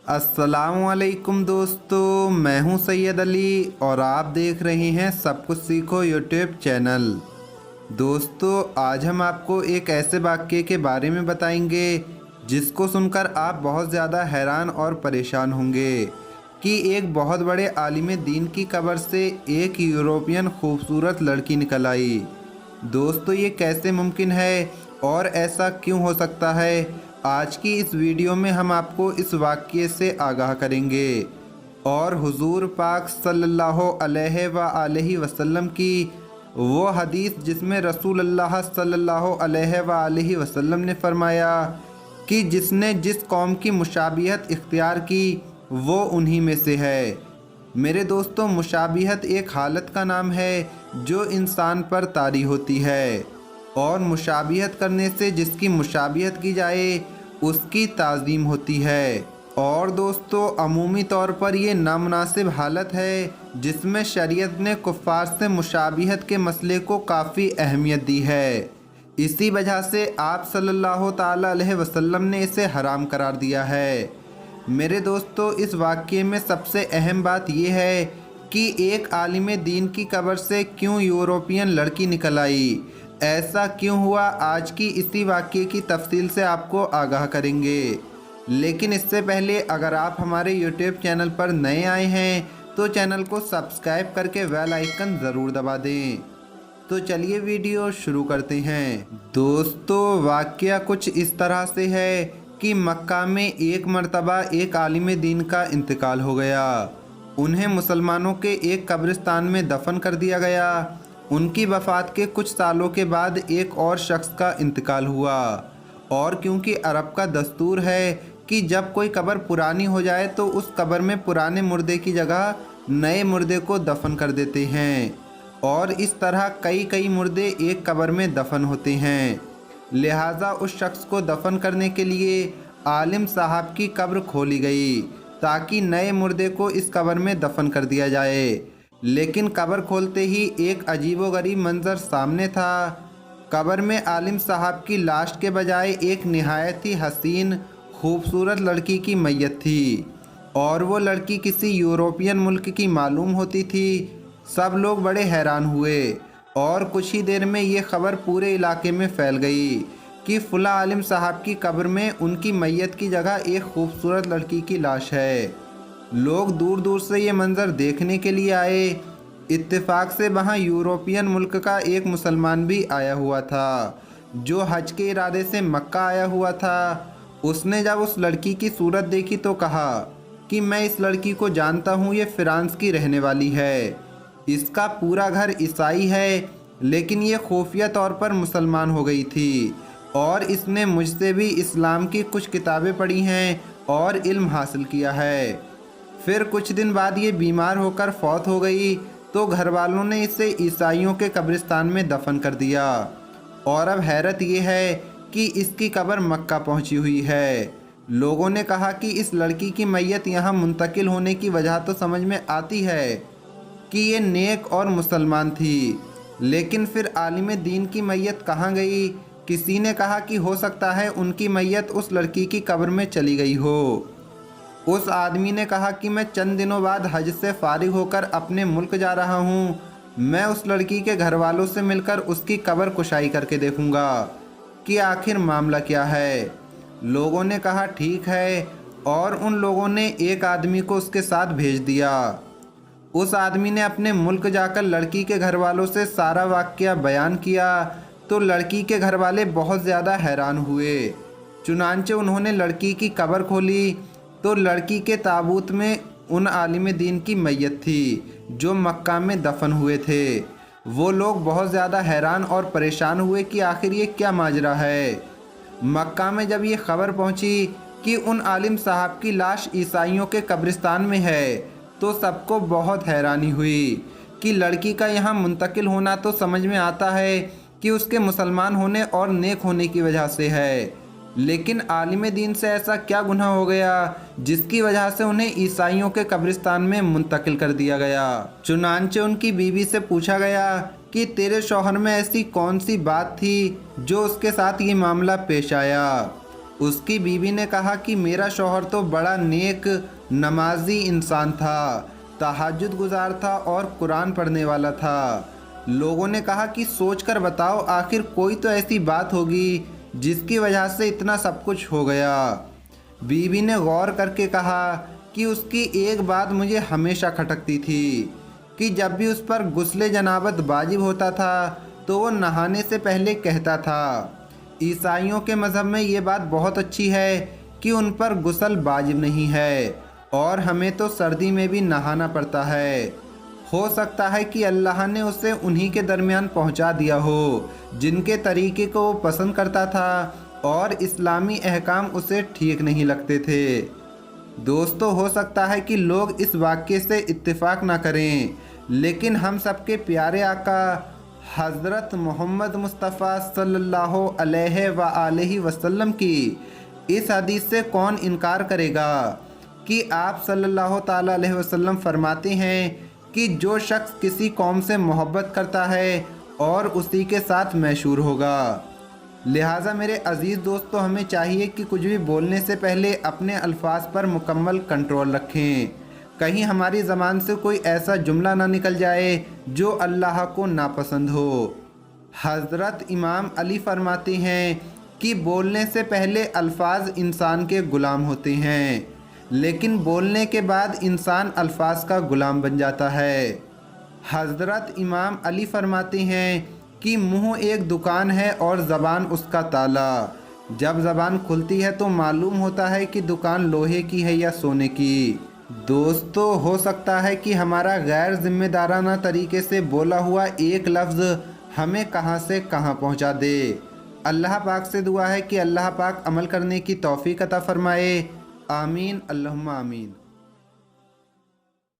अस्सलामुअलैकुम दोस्तों, मैं हूं सैयद अली और आप देख रहे हैं सब कुछ सीखो यूट्यूब चैनल। दोस्तों, आज हम आपको एक ऐसे वाक़ये के बारे में बताएंगे जिसको सुनकर आप बहुत ज़्यादा हैरान और परेशान होंगे कि एक बहुत बड़े आलिम दीन की कब्र से एक यूरोपियन खूबसूरत लड़की निकल आई। दोस्तों, ये कैसे मुमकिन है और ऐसा क्यों हो सकता है? आज की इस वीडियो में हम आपको इस वाक़ये से आगाह करेंगे और हुजूर पाक सल्लल्लाहु अलैहि वसल्लम की वो हदीस जिसमें रसूलुल्लाह सल्लल्लाहु अलैहि वसल्लम ने फरमाया कि जिसने जिस कौम की मुशाबिहत इख्तियार की वो उन्हीं में से है। मेरे दोस्तों, मुशाबिहत एक हालत का नाम है जो इंसान पर तारी होती है और मुशाबिहत करने से जिसकी मुशाबिहत की जाए उसकी ताज़ीम होती है। और दोस्तों, अमूमी तौर पर ये नामुनासिब हालत है जिसमें शरीयत ने कुफ़ार से मुशाबिहत के मसले को काफ़ी अहमियत दी है। इसी वजह से आप सल्लल्लाहु ताला अलैहि वसल्लम ने इसे हराम करार दिया है। मेरे दोस्तों, इस वाक़ये में सबसे अहम बात यह है कि एक आलिम दीन की कब्र से क्यों यूरोपियन लड़की निकल आई, ऐसा क्यों हुआ, आज की इसी वाक़ये की तफसील से आपको आगाह करेंगे। लेकिन इससे पहले अगर आप हमारे यूट्यूब चैनल पर नए आए हैं तो चैनल को सब्सक्राइब करके बेल आइकन ज़रूर दबा दें। तो चलिए वीडियो शुरू करते हैं। दोस्तों, वाक़या कुछ इस तरह से है कि मक्का में एक मर्तबा एक आलिम दीन का इंतकाल हो गया। उन्हें मुसलमानों के एक कब्रिस्तान में दफन कर दिया गया। उनकी वफ़ात के कुछ सालों के बाद एक और शख्स का इंतकाल हुआ और क्योंकि अरब का दस्तूर है कि जब कोई कब्र पुरानी हो जाए तो उस कब्र में पुराने मुर्दे की जगह नए मुर्दे को दफन कर देते हैं और इस तरह कई कई मुर्दे एक कब्र में दफन होते हैं। लिहाजा उस शख्स को दफन करने के लिए आलिम साहब की कब्र खोली गई ताकि नए मुर्दे को इस कब्र में दफन कर दिया जाए। लेकिन कब्र खोलते ही एक अजीबोगरीब मंजर सामने था। कब्र में आलिम साहब की लाश के बजाय एक निहायत ही हसीन खूबसूरत लड़की की मैयत थी और वो लड़की किसी यूरोपियन मुल्क की मालूम होती थी। सब लोग बड़े हैरान हुए और कुछ ही देर में ये खबर पूरे इलाके में फैल गई कि फ़ुला आलिम साहब की कब्र में उनकी मैयत की जगह एक खूबसूरत लड़की की लाश है। लोग दूर दूर से ये मंज़र देखने के लिए आए। इत्तेफाक से वहाँ यूरोपियन मुल्क का एक मुसलमान भी आया हुआ था जो हज के इरादे से मक्का आया हुआ था। उसने जब उस लड़की की सूरत देखी तो कहा कि मैं इस लड़की को जानता हूँ, ये फ्रांस की रहने वाली है। इसका पूरा घर ईसाई है लेकिन ये खुफिया तौर पर मुसलमान हो गई थी और इसने मुझसे भी इस्लाम की कुछ किताबें पढ़ी हैं और इल्म हासिल किया है। फिर कुछ दिन बाद ये बीमार होकर फौत हो गई तो घर वालों ने इसे ईसाइयों के कब्रिस्तान में दफन कर दिया और अब हैरत ये है कि इसकी कब्र मक्का पहुंची हुई है। लोगों ने कहा कि इस लड़की की मैयत यहाँ मुंतकिल होने की वजह तो समझ में आती है कि ये नेक और मुसलमान थी, लेकिन फिर आलिम दीन की मैयत कहाँ गई? किसी ने कहा कि हो सकता है उनकी मैयत उस लड़की की कब्र में चली गई हो। उस आदमी ने कहा कि मैं चंद दिनों बाद हज से फारिग होकर अपने मुल्क जा रहा हूँ। मैं उस लड़की के घर वालों से मिलकर उसकी कब्र कुशाई करके देखूँगा कि आखिर मामला क्या है। लोगों ने कहा ठीक है और उन लोगों ने एक आदमी को उसके साथ भेज दिया। उस आदमी ने अपने मुल्क जाकर लड़की के घर वालों से सारा वाक़या बयान किया तो लड़की के घर वाले बहुत ज़्यादा हैरान हुए। चुनांचे उन्होंने लड़की की कब्र खोली तो लड़की के ताबूत में उन आलिम दीन की मैयत थी जो मक्का में दफन हुए थे। वो लोग बहुत ज़्यादा हैरान और परेशान हुए कि आखिर ये क्या माजरा है। मक्का में जब ये खबर पहुंची कि उन आलिम साहब की लाश ईसाइयों के कब्रिस्तान में है तो सबको बहुत हैरानी हुई कि लड़की का यहाँ मुंतकिल होना तो समझ में आता है कि उसके मुसलमान होने और नेक होने की वजह से है, लेकिन आलिम दीन से ऐसा क्या गुनाह हो गया जिसकी वजह से उन्हें ईसाइयों के कब्रिस्तान में मुंतकिल कर दिया गया। चुनांचे उनकी बीवी से पूछा गया कि तेरे शौहर में ऐसी कौन सी बात थी जो उसके साथ ये मामला पेश आया। उसकी बीवी ने कहा कि मेरा शौहर तो बड़ा नेक नमाजी इंसान था, तहज्जुद गुजार था और कुरान पढ़ने वाला था। लोगों ने कहा कि सोचकर बताओ, आखिर कोई तो ऐसी बात होगी जिसकी वजह से इतना सब कुछ हो गया। बीवी ने गौर करके कहा कि उसकी एक बात मुझे हमेशा खटकती थी कि जब भी उस पर गुस्ले जनाबत वाजिब होता था तो वो नहाने से पहले कहता था। ईसाइयों के मज़हब में ये बात बहुत अच्छी है कि उन पर गुस्ल वाजिब नहीं है और हमें तो सर्दी में भी नहाना पड़ता है। हो सकता है कि अल्लाह ने उसे उन्हीं के दरमियान पहुंचा दिया हो जिनके तरीके को वो पसंद करता था और इस्लामी अहकाम उसे ठीक नहीं लगते थे। दोस्तों, हो सकता है कि लोग इस वाक़ये से इत्तेफाक ना करें, लेकिन हम सबके प्यारे आका हज़रत मोहम्मद मुस्तफ़ा सल्लल्लाहु अलैहि वसल्लम की इस हदीस से कौन इनकार करेगा कि आप सल्लल्लाहु ताला अलैहि वसल्लम फरमाते हैं कि जो शख्स किसी कौम से मोहब्बत करता है और उसी के साथ मैशूर होगा। लिहाजा मेरे अज़ीज़ दोस्तों, हमें चाहिए कि कुछ भी बोलने से पहले अपने अल्फाज पर मुकम्मल कंट्रोल रखें। कहीं हमारी ज़बान से कोई ऐसा जुमला ना निकल जाए जो अल्लाह को नापसंद हो। हज़रत इमाम अली फरमाते हैं कि बोलने से पहले अल्फाज इंसान के ग़ुलाम होते हैं, लेकिन बोलने के बाद इंसान अल्फाज का ग़ुलाम बन जाता है। हज़रत इमाम अली फरमाते हैं कि मुँह एक दुकान है और ज़बान उसका ताला। जब ज़बान खुलती है तो मालूम होता है कि दुकान लोहे की है या सोने की। दोस्तों, हो सकता है कि हमारा गैर जिम्मेदाराना तरीके से बोला हुआ एक लफ्ज़ हमें कहां से कहां पहुंचा दे। अल्लाह पाक से दुआ है कि अल्लाह पाक अमल करने की तौफीक अता फ़रमाए। आमीन अल्लाहुम्मा आमीन।